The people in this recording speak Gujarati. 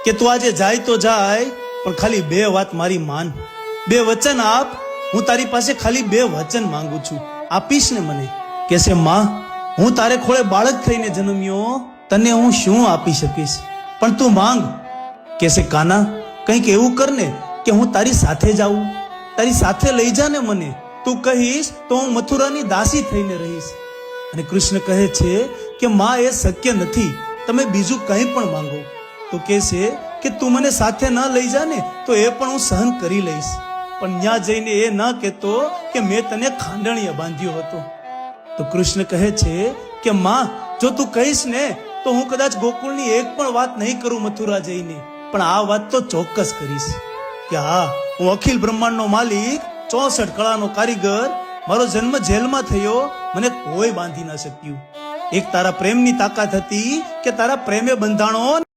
કે તું આજે જાય તો જાય, પણ ખાલી બે વાત મારી માન, બે વચન આપ. હું તારી પાસે ખાલી બે વચન માંગુ છું, આપીશ ને મને? કેસે માં, હું તારે ખોળે બાળક થઈને જન્મ્યો, તને હું શું આપી શકીશ, પણ તું માંગ. કેસે કાના, કંઈક એવું કર ને કે હું તારી સાથે જાઉં, તારી સાથે લઈ જા ને મને. તું કહીશ તો હું મથુરાની દાસી થઈને રહીશ. અને કૃષ્ણ કહે છે કે માં, એ શક્ય નથી, તમે બીજું કંઈ પણ માંગો. તો કહેશે કે તું મને સાથે ન લઈ જા ને તો એ પણ હું સહન કરી લઈશ, પણ ત્યાં જઈને એ ન કહેતો કે મેં તને ખાંડણીએ બાંધ્યો હતો. તો કૃષ્ણ કહે છે કે માં, જો તું કહીશ ને તો હું કદાચ ગોકુળની એક પણ વાત નહીં કરું મથુરા જઈને, પણ આ વાત તો ચોક્કસ કરીશ કે હા, હું અખિલ બ્રહ્માંડનો માલિક, 64 કળાનો કારીગર, મારો જન્મ જેલમાં થયો, મને કોઈ બાંધી ન શક્યું. એક તારા પ્રેમની તાકાત હતી કે તારા પ્રેમે બંધાણો